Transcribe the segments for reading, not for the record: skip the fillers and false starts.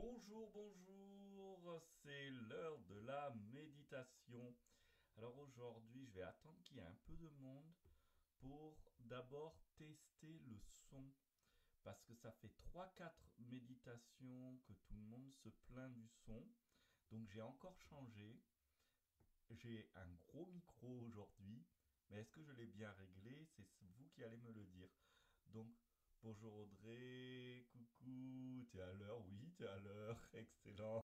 Bonjour, bonjour, c'est l'heure de la méditation. Alors aujourd'hui, je vais attendre qu'il y ait un peu de monde pour d'abord tester le son. Parce que ça fait trois quatre méditations que tout le monde se plaint du son. Donc j'ai encore changé. J'ai un gros micro aujourd'hui. Mais est-ce que je l'ai bien réglé? C'est vous qui allez me le dire. Donc bonjour Audrey, coucou, t'es à l'heure? Oui, t'es à l'heure, excellent.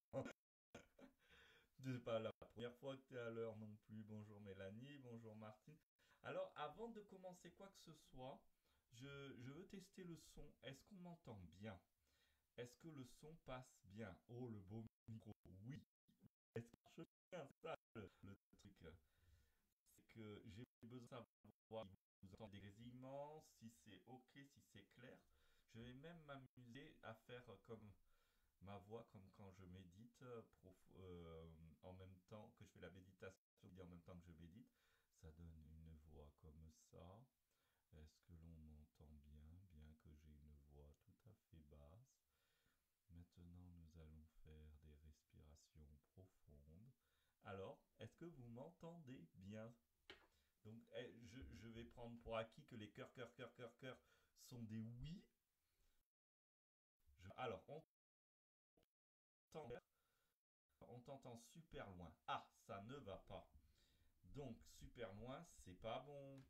C'est pas la première fois que t'es à l'heure non plus. Bonjour Mélanie, bonjour Martine. Alors avant de commencer quoi que ce soit, je veux tester le son. Est-ce qu'on m'entend bien? Est-ce que le son passe bien? Oh le beau micro, oui. Est-ce que ça marche bien? C'est ça le truc? C'est que j'ai besoin de savoir si vous entendez des grésillements, si c'est ok, si c'est clair. Je vais même m'amuser à faire comme ma voix, comme quand je médite, en même temps que je fais la méditation, en même temps que je médite. Ça donne une voix comme ça. Est-ce que l'on m'entend bien, bien que j'ai une voix tout à fait basse? Maintenant, nous allons faire des respirations profondes. Alors, est-ce que vous m'entendez bien? Donc, je vais prendre pour acquis que les cœurs, cœurs, cœurs, cœurs, cœurs sont des oui. Alors, on t'entend super loin. Ah, ça ne va pas. Donc, super loin, c'est pas bon.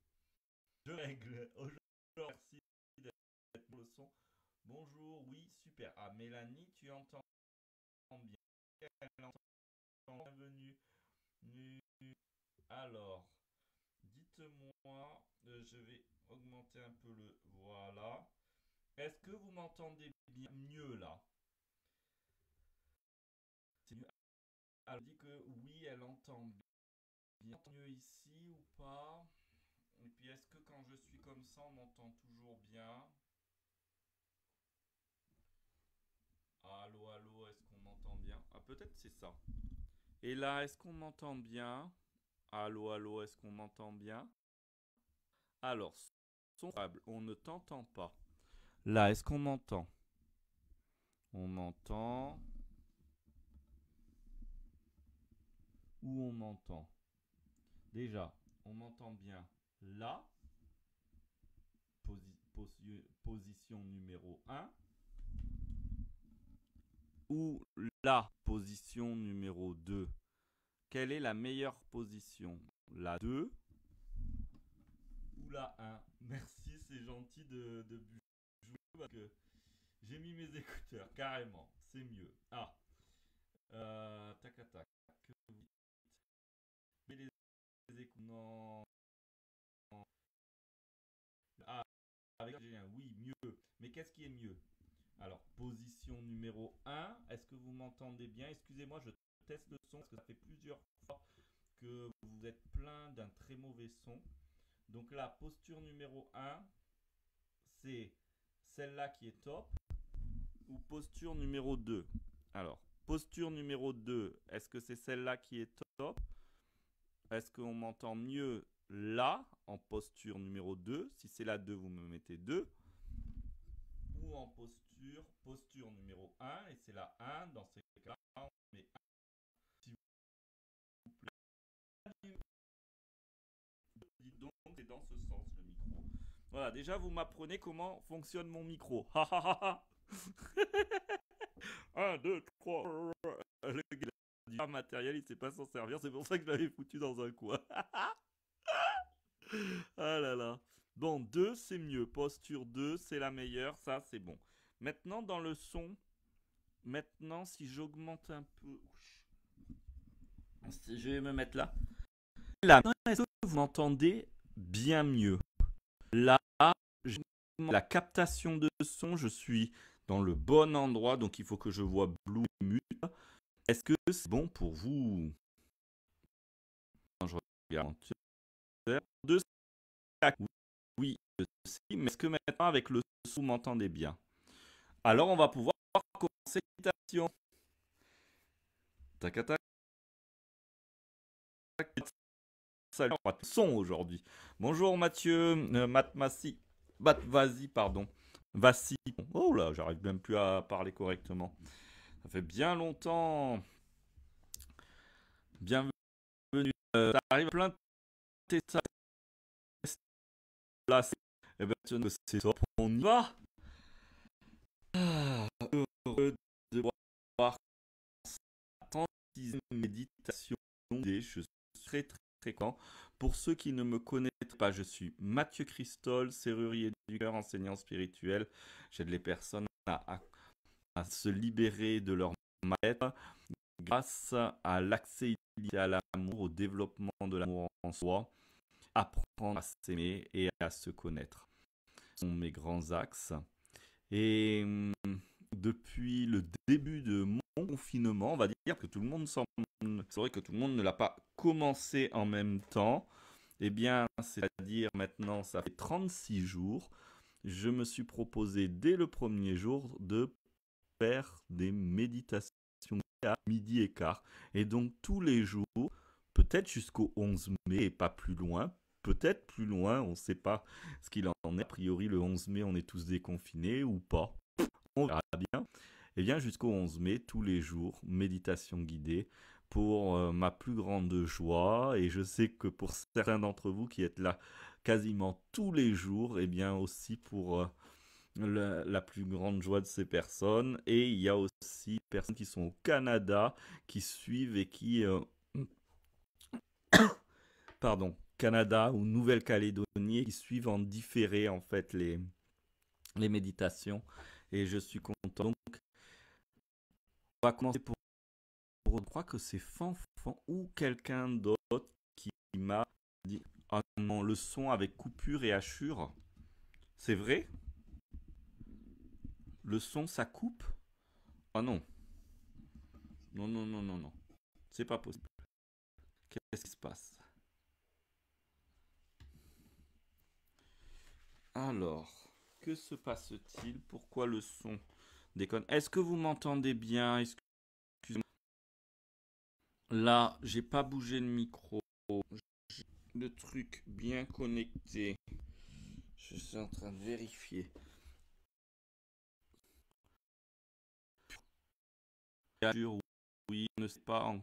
Je règle. Aujourd'hui, merci d'être pour le son. Bonjour, oui, super. Ah, Mélanie, tu entends bien. Elle entend. Bienvenue. Alors, dites-moi, je vais augmenter un peu le. Voilà. Est-ce que vous m'entendez bien mieux là? C'est mieux. Elle dit que oui, elle entend bien mieux ici ou pas? Et puis est-ce que quand je suis comme ça, on m'entend toujours bien? Allô, allô, est-ce qu'on m'entend bien? Ah, peut-être c'est ça. Et là, est-ce qu'on m'entend bien? Allô, allô, est-ce qu'on m'entend bien? Alors, son stable, on ne t'entend pas. Là, est-ce qu'on m'entend? On m'entend. Où on m'entend? Déjà, on m'entend bien là. Position numéro un. Ou la position numéro 2. Quelle est la meilleure position? La 2 ou la un? Merci, c'est gentil de jouer parce que j'ai mis mes écouteurs, carrément, c'est mieux. Ah, tac, tac, que vous dites? Mais les écouteurs, non. Ah, avec j'ai un oui, mieux. Mais qu'est-ce qui est mieux? Alors, position numéro un. Est-ce que vous m'entendez bien? Excusez-moi, je teste le son parce que ça fait plusieurs fois que vous êtes plein d'un très mauvais son. Donc la posture numéro un, c'est celle-là qui est top, ou posture numéro 2. Alors, posture numéro 2, est-ce que c'est celle-là qui est top? Est-ce qu'on m'entend mieux là, en posture numéro 2? Si c'est la 2, vous me mettez 2. Ou en posture numéro un, et c'est la un, dans ces cas, on met 1, s'il vous plaît. Dites donc, c'est dans ce sens le micro. Voilà, déjà vous m'apprenez comment fonctionne mon micro. 1, 2, 3. Le gars du matériel, il sait pas s'en servir, c'est pour ça que je l'avais foutu dans un coin. Ah là là. Bon, 2 c'est mieux. Posture 2 c'est la meilleure, ça c'est bon. Maintenant dans le son, maintenant si j'augmente un peu, je vais me mettre là. Là, est-ce que vous m'entendez bien mieux? Là, la captation de son, je suis dans le bon endroit, donc il faut que je vois blue et mute. Est-ce que c'est bon pour vous? Je regarde. Oui, mais est-ce que maintenant avec le son, vous m'entendez bien? Alors on va pouvoir commencer l'invitation. Tac, tac, tac. Salut, on va son aujourd'hui. Bonjour Mathieu, Matmassi, vas-y, pardon. Vassi. Oh là, j'arrive même plus à parler correctement. Ça fait bien longtemps. Bienvenue. Ça arrive plein de tests là. Et ben, c'est top. On y va. Heureux de voir cette méditation. Je suis très très content. Pour ceux qui ne me connaissent pas, je suis Mathieu Christol, serrurier du cœur, enseignant spirituel. J'aide les personnes à se libérer de leur mal-être grâce à l'accès illimité à l'amour, au développement de l'amour en soi, apprendre à s'aimer et à se connaître. Ce sont mes grands axes. Et depuis le début de mon confinement, on va dire que tout le monde c'est vrai que tout le monde ne l'a pas commencé en même temps. Eh bien, c'est-à-dire maintenant, ça fait 36 jours. Je me suis proposé dès le premier jour de faire des méditations à midi et quart. Et donc tous les jours, peut-être jusqu'au 11 mai et pas plus loin, peut-être plus loin, on ne sait pas ce qu'il en est. A priori, le 11 mai, on est tous déconfinés ou pas. On verra bien. Et bien jusqu'au 11 mai, tous les jours, méditation guidée pour ma plus grande joie. Et je sais que pour certains d'entre vous qui êtes là quasiment tous les jours, et bien aussi pour la plus grande joie de ces personnes. Et il y a aussi des personnes qui sont au Canada, qui suivent et qui... pardon, Canada ou Nouvelle-Calédonie, qui suivent en différé en fait les méditations. Et je suis content. Donc, on va commencer je crois que c'est Fanfan ou quelqu'un d'autre qui m'a dit ah non, le son avec coupure et hachure. C'est vrai? Le son ça coupe? Ah non. Non, non, non, non, non. C'est pas possible. Qu'est-ce qui se passe? Alors, que se passe-t-il? Pourquoi le son déconne? Est-ce que vous m'entendez bien? Excusez-moi. Là, j'ai pas bougé le micro. J'ai le truc bien connecté. Je suis en train de vérifier. Oui, je ne sais pas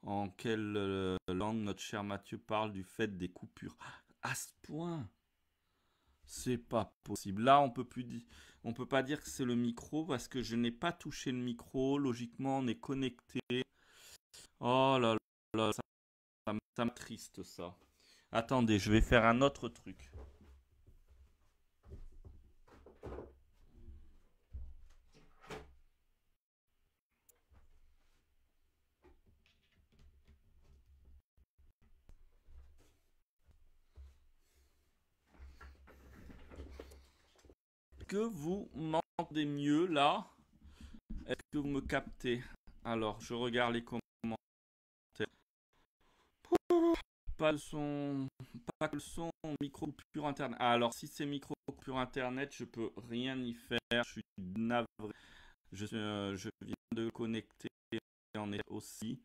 en quelle langue notre cher Mathieu parle du fait des coupures. À ce point, c'est pas possible. Là, on peut pas dire que c'est le micro parce que je n'ai pas touché le micro. Logiquement, on est connecté. Oh là là, ça m'attriste ça. Attendez, je vais faire un autre truc. Est-ce que vous m'entendez mieux là? Est-ce que vous me captez? Alors, je regarde les commentaires. Pas le son, pas que le son, micro coupure internet. Ah, alors si c'est micro coupure internet, je peux rien y faire. Je suis navré. Je viens de connecter en est aussi.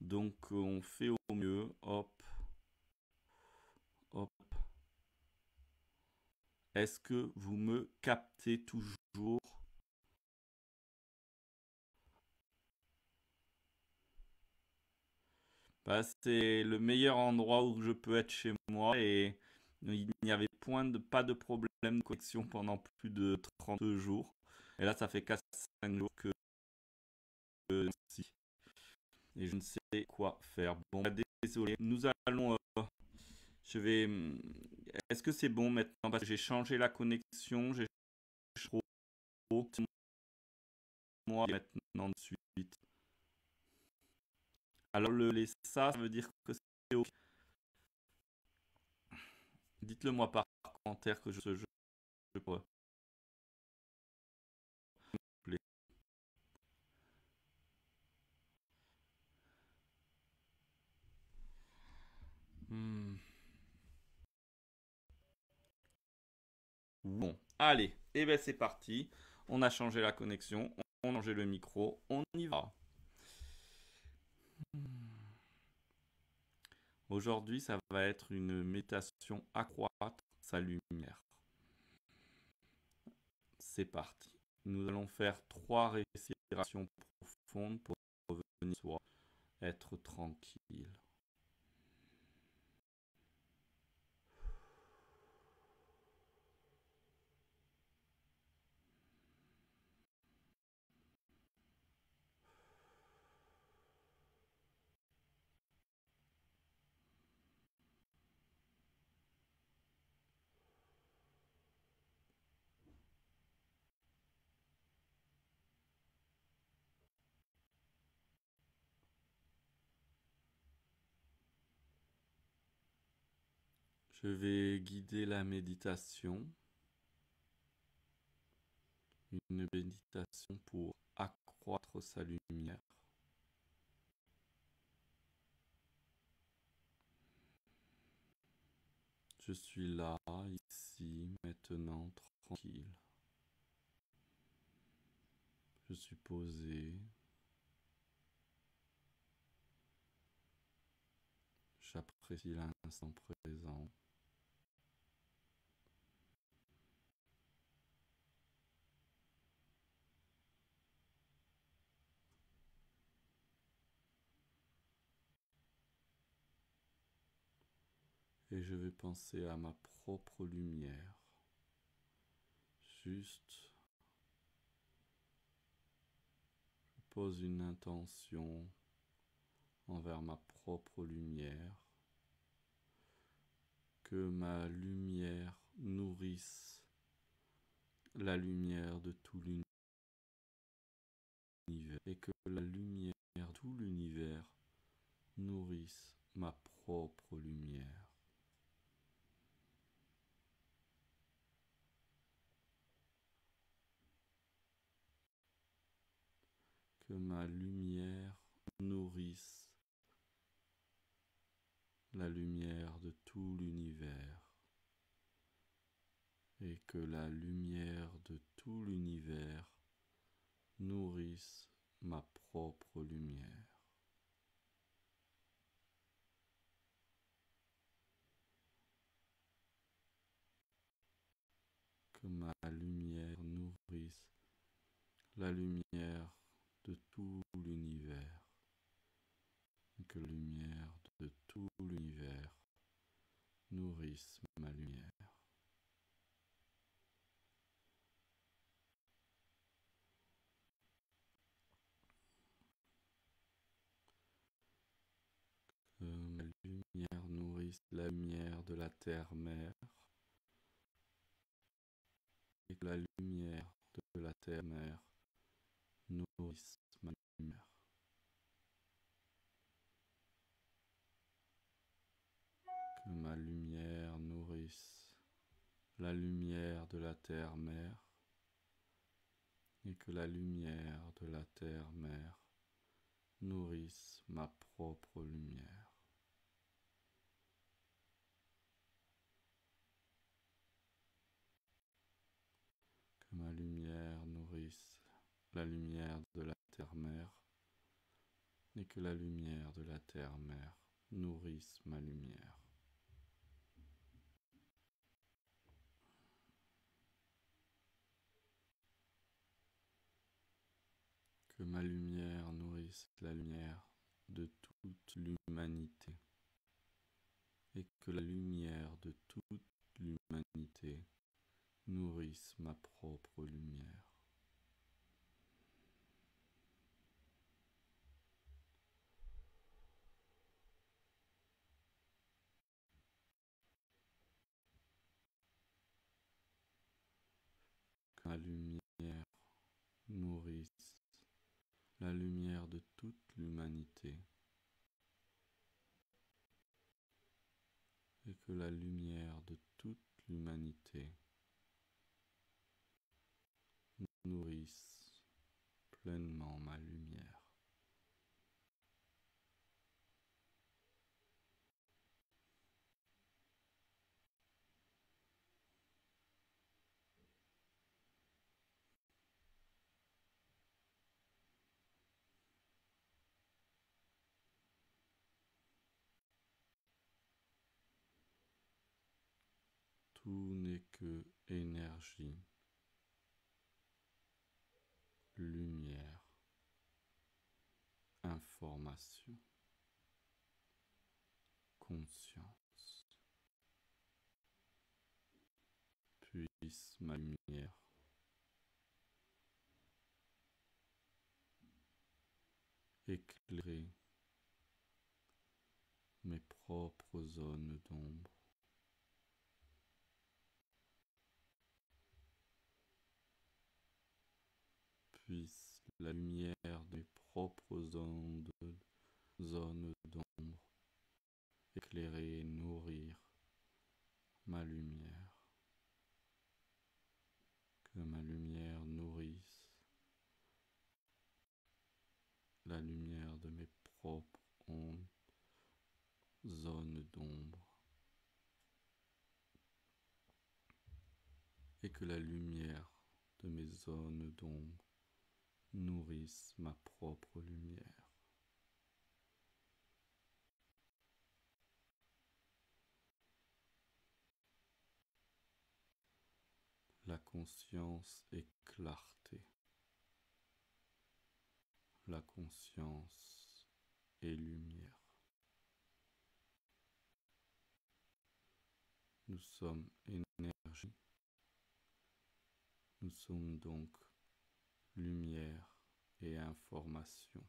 Donc on fait au mieux. Hop, hop. Est-ce que vous me captez toujours? Bah, c'est le meilleur endroit où je peux être chez moi et il n'y avait pas de problème de connexion pendant plus de 30 jours. Et là, ça fait 4-5 jours que si. Et je ne sais quoi faire. Bon, bah, désolé. Nous allons. Je vais. Est-ce que c'est bon maintenant? Parce que j'ai changé la connexion. J'ai trop. Moi maintenant de suite. Alors ça veut dire que c'est OK. Dites-le moi par commentaire que je pourrais. Hmm. Bon, allez, et ben c'est parti. On a changé la connexion, on a changé le micro, on y va. Aujourd'hui, ça va être une méditation accroître sa lumière. C'est parti. Nous allons faire 3 respirations respiration profonde pour revenir à soi, être tranquille. Je vais guider la méditation, une méditation pour accroître sa lumière. Je suis là, ici, maintenant, tranquille. Je suis posé. J'apprécie l'instant présent. Et je vais penser à ma propre lumière. Juste, je pose une intention envers ma propre lumière. Que ma lumière nourrisse la lumière de tout l'univers. Et que la lumière de tout l'univers nourrisse ma propre lumière. Que ma lumière nourrisse la lumière de tout l'univers et que la lumière de tout l'univers nourrisse ma propre lumière. Que ma lumière nourrisse la lumière de tout l'univers. Que la lumière de tout l'univers nourrisse ma lumière. Que ma lumière nourrisse la lumière de la terre-mère. Et que la lumière de la terre-mère nourrisse ma lumière. Que ma lumière nourrisse la lumière de la terre-mère et que la lumière de la terre-mère nourrisse ma propre lumière. Que ma lumière nourrisse la lumière de la terre-mère et que la lumière de la terre-mère nourrisse ma lumière. Que ma lumière nourrisse la lumière de toute l'humanité et que la lumière de toute l'humanité nourrisse ma propre lumière. Que ma lumière nourrisse la lumière de toute l'humanité et que la lumière de toute l'humanité nourrisse pleinement ma lumière. Tout n'est que énergie, lumière. respiration, conscience. Puisse ma lumière éclairer mes propres zones d'ombre. Puisse la lumière de mes propres zones d'ombre éclairer et nourrir ma lumière. Que ma lumière nourrisse la lumière de mes propres zones d'ombre. Et que la lumière de mes zones d'ombre nourrisse ma propre lumière. La conscience est clarté. La conscience est lumière. Nous sommes énergie. Nous sommes donc lumière et information.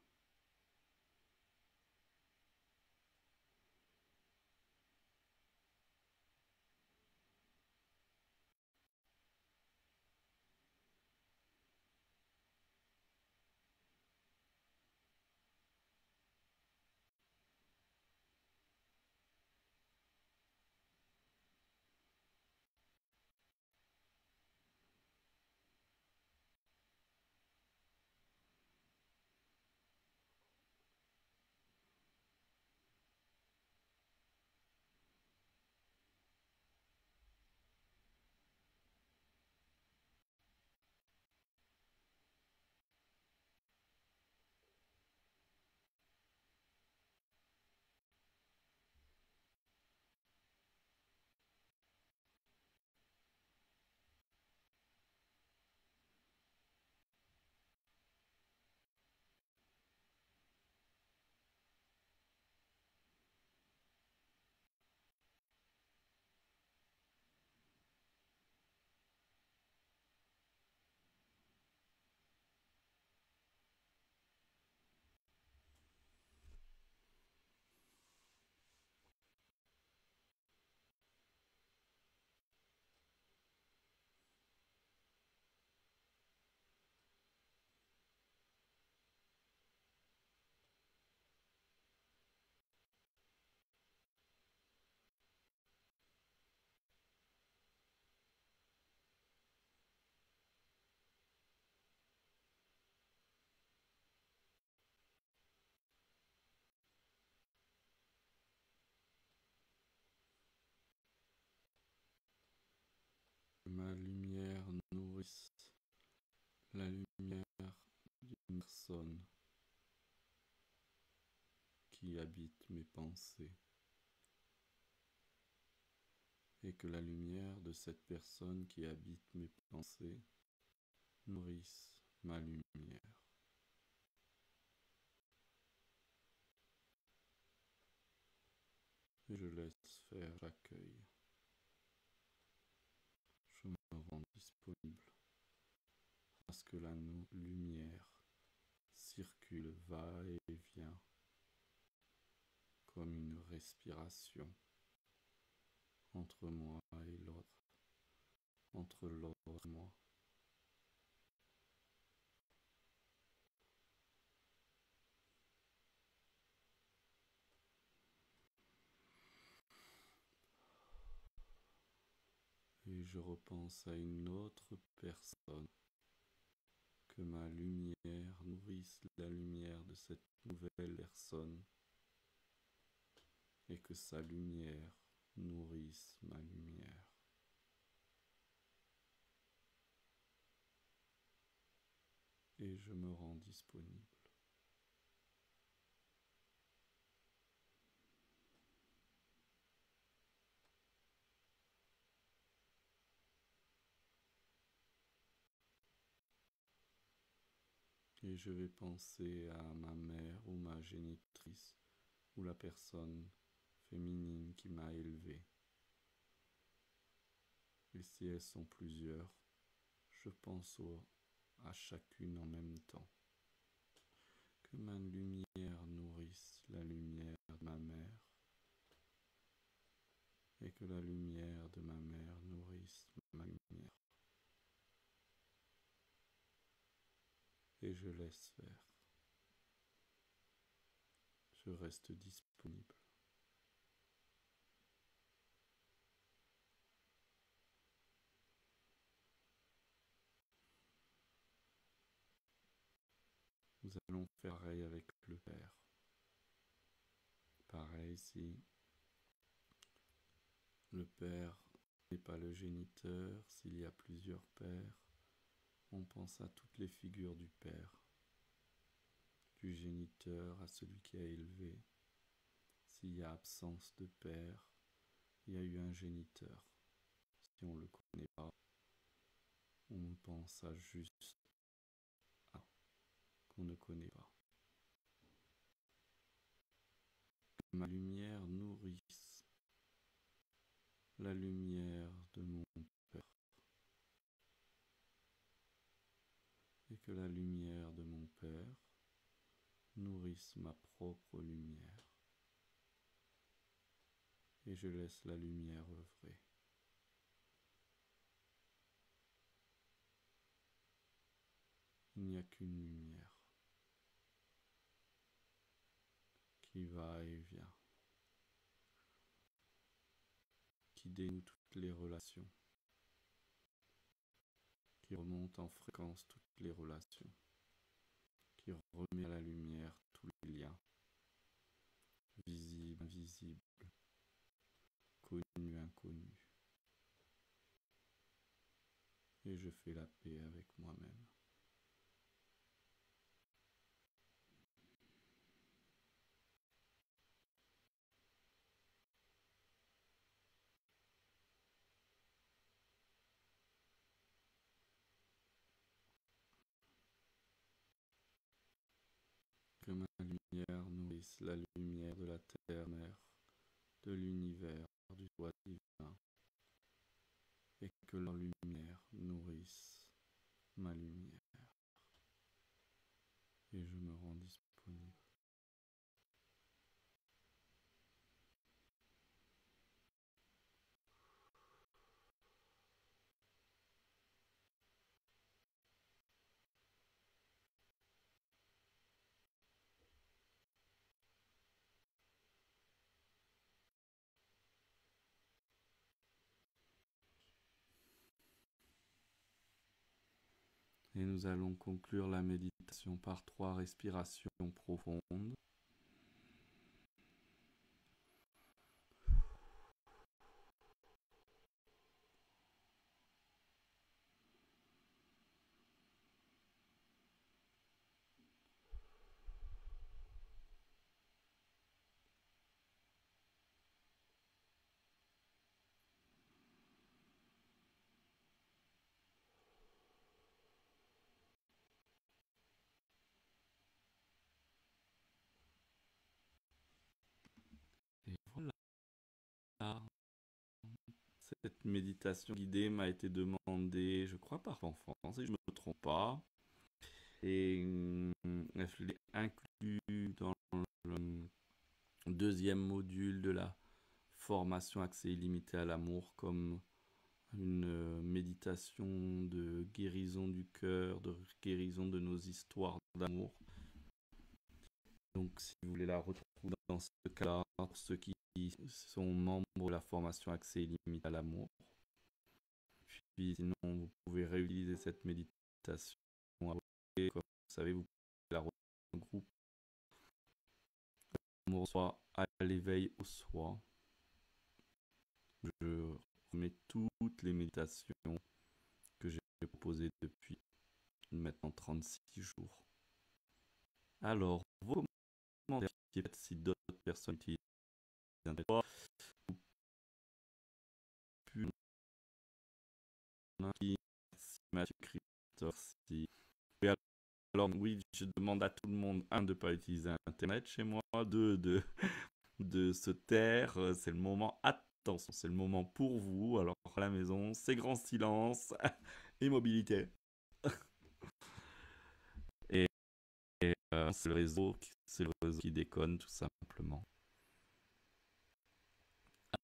Ma lumière nourrisse la lumière d'une personne qui habite mes pensées et que la lumière de cette personne qui habite mes pensées nourrisse ma lumière. Et je laisse faire l'accueil. Je me rends disponible parce que la lumière circule, va et vient comme une respiration entre moi et l'autre, entre l'autre et moi. Et je repense à une autre personne, que ma lumière nourrisse la lumière de cette nouvelle personne et que sa lumière nourrisse ma lumière. Et je me rends disponible. Et je vais penser à ma mère ou ma génitrice ou la personne féminine qui m'a élevé. Et si elles sont plusieurs, je pense à chacune en même temps. Que ma lumière nourrisse la lumière de ma mère et que la lumière de ma mère nourrisse ma lumière. Et je laisse faire. Je reste disponible. Nous allons faire pareil avec le Père. Pareil si le Père n'est pas le géniteur, s'il y a plusieurs pères, on pense à toutes les figures du Père, du géniteur à celui qui a élevé. S'il y a absence de Père, il y a eu un géniteur. Si on ne le connaît pas, on pense à juste à qu'on ne connaît pas. Que ma lumière nourrisse la lumière de mon Père et que la lumière de mon Père nourrisse ma propre lumière. Et je laisse la lumière œuvrer. Il n'y a qu'une lumière qui va et vient, qui dénoue toutes les relations, qui remonte en fréquence toutes les relations, qui remet à la lumière tous les liens, visibles, invisibles, connus, inconnus. Et je fais la paix avec moi-même. Que ma lumière nourrisse la lumière de la terre-mère, de l'univers, du soi divin, et que leur lumière nourrisse ma lumière. Et je me rends disponible. Et nous allons conclure la méditation par 3 respirations profondes. Et voilà, cette méditation guidée m'a été demandée, je crois, par enfant, si je ne me trompe pas. Et je l'ai inclus dans le deuxième module de la formation accès illimité à l'amour comme une méditation de guérison du cœur, de guérison de nos histoires d'amour. Donc si vous voulez la retrouver dans ce cas-là, pour ceux qui sont membres de la formation accès illimité à l'amour. Puis sinon, vous pouvez réutiliser cette méditation. Comme vous savez, vous pouvez la retrouver en groupe. Amour soi à l'éveil au soi. Je remets toutes les méditations que j'ai proposées depuis maintenant 36 jours. Alors, vos commentaires, si d'autres personnes utilisent Internet, merci Mathieu Christophe, si Alors oui, je demande à tout le monde, un, de ne pas utiliser Internet chez moi, deux, de se taire. C'est le moment, attention, c'est le moment pour vous. Alors à la maison, c'est grand silence, immobilité. Et, c'est le réseau qui déconne tout simplement.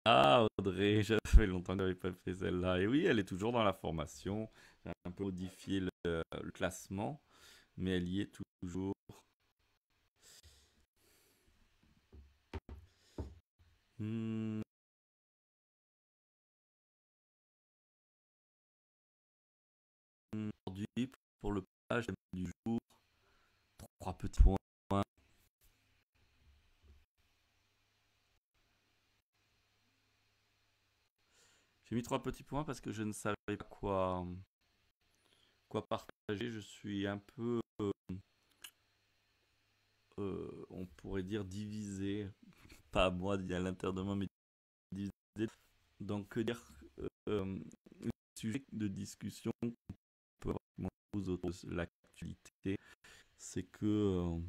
Ah, Audrey, ça fait longtemps que j'avais pas fait celle-là. Et oui, elle est toujours dans la formation. J'ai un peu modifié le classement, mais elle y est toujours. Hmm, Aujourd'hui, pour le page du jour, trois petits points. J'ai mis trois petits points parce que je ne savais pas quoi partager. Je suis un peu, on pourrait dire, divisé. Pas à moi, à l'intérieur de moi, mais divisé. Donc, que dire le sujet de discussion qu'on peut avoir aux autres, l'actualité, c'est que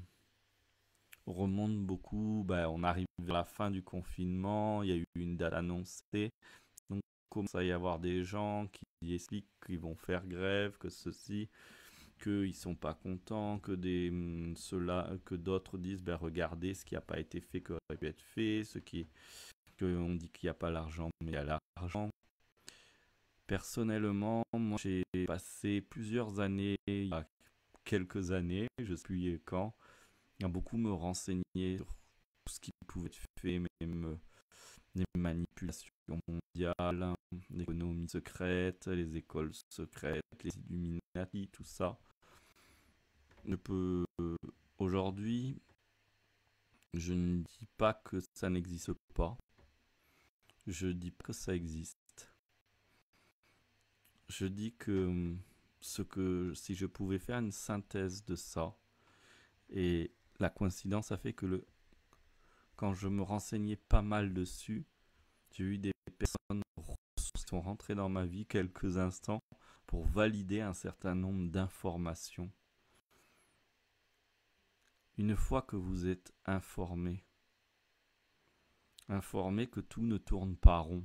on remonte beaucoup. On arrive vers la fin du confinement. Il y a eu une date annoncée. Donc, il commence à y avoir des gens qui expliquent qu'ils vont faire grève, que ceci, qu'ils sont pas contents, que d'autres disent, regardez ce qui n'a pas été fait, qui aurait pu être fait, qu'on dit qu'il n'y a pas l'argent, mais il y a l'argent. Personnellement, moi j'ai passé plusieurs années, il y a quelques années, je ne sais plus quand, à beaucoup me renseigner sur tout ce qui pouvait être fait, même les manipulations mondiales, l'économie secrète, les écoles secrètes, les Illuminati, tout ça. Ne peut aujourd'hui, je ne dis pas que ça n'existe pas. Je dis pas que ça existe. Je dis que si je pouvais faire une synthèse de ça, et la coïncidence a fait que quand je me renseignais pas mal dessus, j'ai eu des personnes qui sont rentrées dans ma vie quelques instants pour valider un certain nombre d'informations. Une fois que vous êtes informé que tout ne tourne pas rond,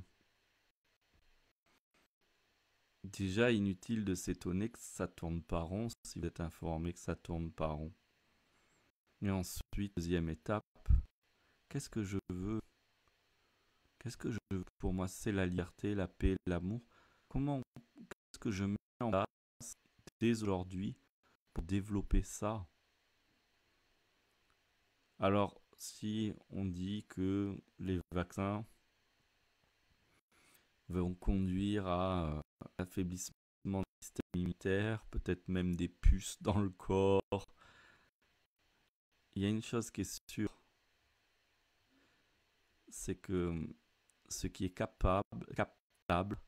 déjà inutile de s'étonner que ça tourne pas rond si vous êtes informé que ça tourne pas rond. Et ensuite, deuxième étape, qu'est-ce que je veux? Qu'est-ce que je veux pour moi? C'est la liberté, la paix, l'amour. Qu'est-ce que je mets en place dès aujourd'hui pour développer ça? Alors, si on dit que les vaccins vont conduire à l'affaiblissement du système immunitaire, peut-être même des puces dans le corps, il y a une chose qui est sûre, c'est que ce qui est captable,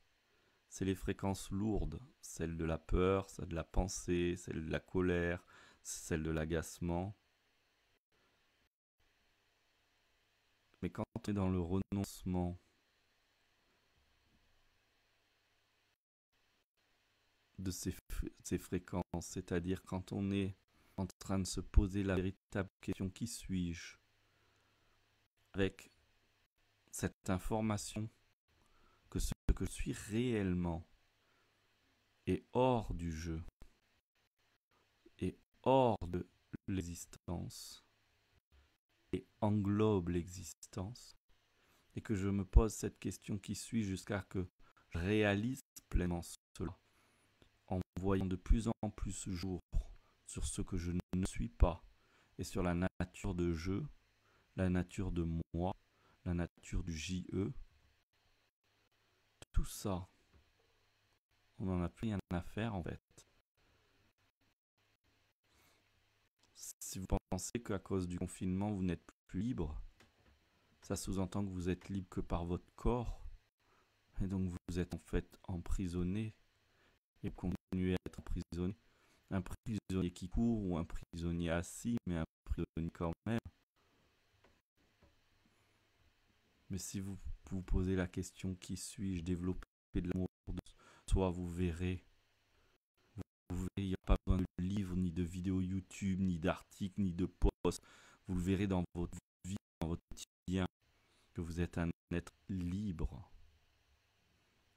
c'est les fréquences lourdes, celles de la peur, celles de la pensée, celles de la colère, celles de l'agacement. Mais quand on est dans le renoncement de ces fréquences, c'est-à-dire quand on est en train de se poser la véritable question, qui suis-je? Avec cette information que ce que je suis réellement est hors du jeu, est hors de l'existence, et englobe l'existence, et que je me pose cette question, qui suis jusqu'à que je réalise pleinement cela, en voyant de plus en plus jour sur ce que je ne suis pas, et sur la nature de jeu, la nature de moi, la nature du JE. Tout ça, on n'en a plus rien à faire en fait. Si vous pensez qu'à cause du confinement, vous n'êtes plus libre, ça sous-entend que vous êtes libre que par votre corps, et donc vous êtes en fait emprisonné, et vous continuez à être emprisonné. Un prisonnier qui court ou un prisonnier assis, mais un prisonnier quand même. Mais si vous vous posez la question, qui suis-je, développer de l'amour de soi, vous verrez il n'y a pas besoin de livres, ni de vidéos YouTube, ni d'articles, ni de posts. Vous le verrez dans votre vie, dans votre quotidien, que vous êtes un être libre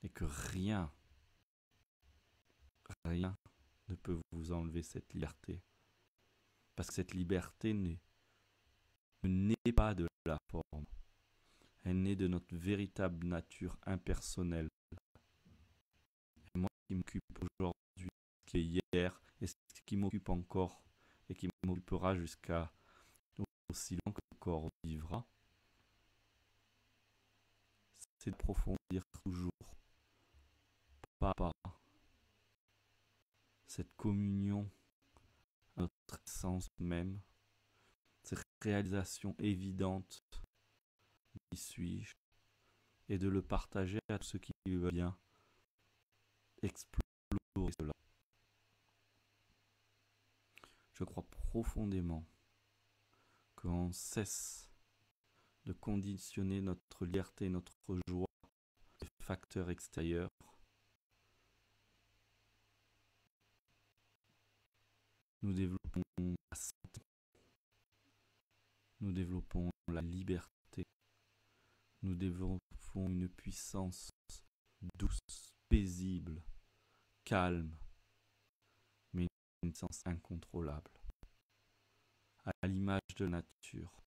et que rien ne peut vous enlever cette liberté. Parce que cette liberté ne naît pas de la forme. Elle naît de notre véritable nature impersonnelle. Et moi qui m'occupe aujourd'hui, ce qui est hier, et ce qui m'occupe encore, et qui m'occupera jusqu'à aussi longtemps que le corps vivra, c'est d'approfondir toujours, pas à pas, cette communion à notre essence même, cette réalisation évidente, qui suis-je, et de le partager à ceux qui veulent bien explorer cela. Je crois profondément qu'on cesse de conditionner notre liberté, notre joie, des facteurs extérieurs. Nous développons la santé, nous développons la liberté, nous développons une puissance douce, paisible, calme, mais une puissance incontrôlable, à l'image de la nature.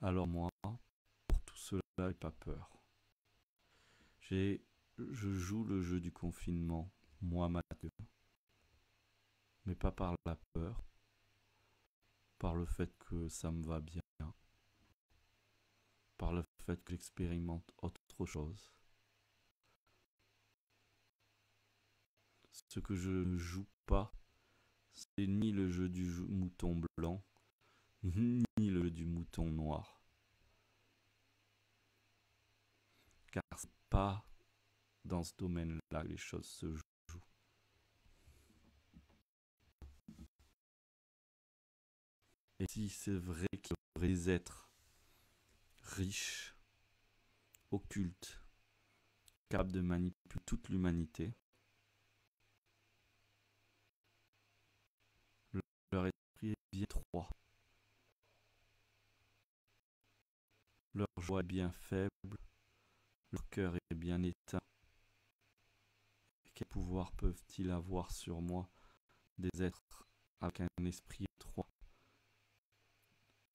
Alors moi, pour tout cela, j'ai pas peur. Je joue le jeu du confinement, moi, Mathieu, mais pas par la peur, par le fait que ça me va bien, par le fait que j'expérimente autre chose. Ce que je ne joue pas, c'est ni le jeu du mouton blanc, ni le jeu du mouton noir. Car c'est pas dans ce domaine-là que les choses se jouent. Et si c'est vrai qu'il y aurait des êtres riches, occultes, capables de manipuler toute l'humanité, leur esprit est bien étroit, leur joie est bien faible, leur cœur est bien éteint. Et quel pouvoir peuvent-ils avoir sur moi, des êtres avec un esprit étroit,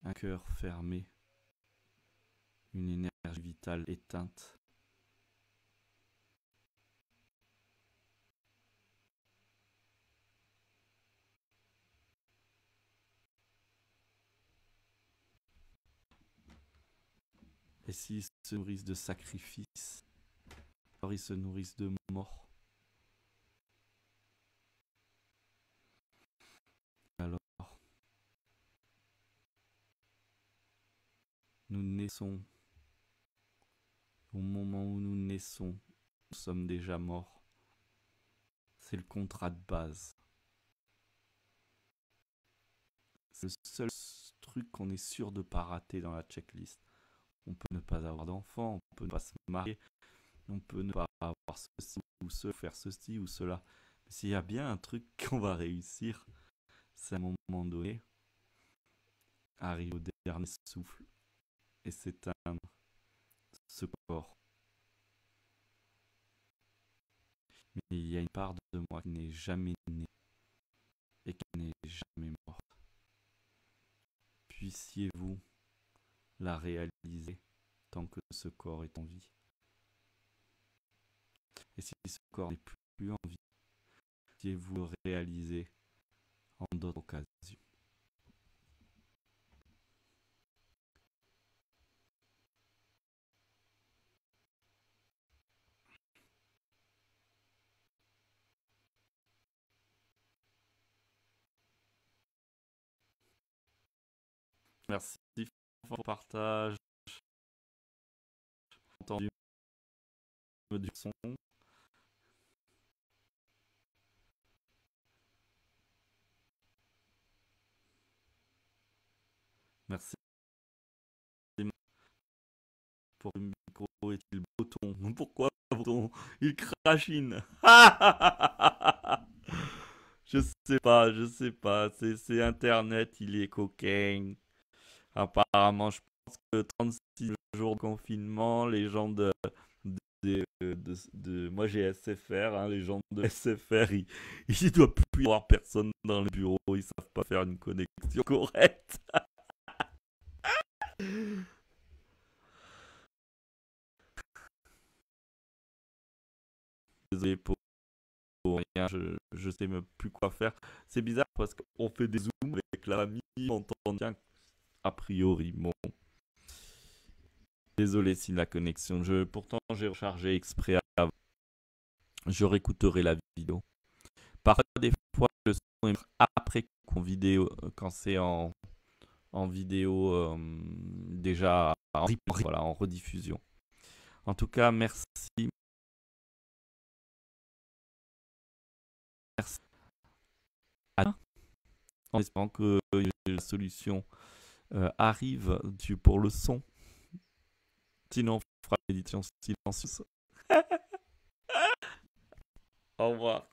un cœur fermé, une énergie vitale éteinte? Et s'ils se nourrissent de sacrifices, alors ils se nourrissent de mort. Alors, nous naissons. Au moment où nous naissons, nous sommes déjà morts. C'est le contrat de base. C'est le seul truc qu'on est sûr de ne pas rater dans la checklist. On peut ne pas avoir d'enfant, on peut ne pas se marier, on peut ne pas avoir ceci ou cela, faire ceci ou cela. Mais s'il y a bien un truc qu'on va réussir, c'est à un moment donné, arriver au dernier souffle et s'éteindre ce corps. Mais il y a une part de moi qui n'est jamais née et qui n'est jamais morte. Puissiez-vous la réaliser tant que ce corps est en vie. Et si ce corps n'est plus en vie, puissiez-vous le réaliser en d'autres occasions. Merci pour le partage. Entendu du son. Merci pour le micro. Est-il breton? Pourquoi breton? Il crachine. Je sais pas, je sais pas. C'est Internet, il est coquin. Apparemment, je pense que 36 jours de confinement, les gens moi j'ai SFR, hein, les gens de SFR, il ne doit plus y avoir personne dans le bureau, ils savent pas faire une connexion correcte. Désolé pour rien, je sais même plus quoi faire. C'est bizarre parce qu'on fait des zooms avec la famille, on entend bien a priori. Bon, désolé si la connexion. Pourtant j'ai rechargé exprès avant. Je réécouterai la vidéo. Parfois, des fois, le son est après qu'on vidéo, quand c'est en vidéo déjà voilà, en rediffusion. En tout cas, merci. Merci. En espérant que la solution arrive pour le son. Sinon, on fera l'édition silencieuse. Au revoir.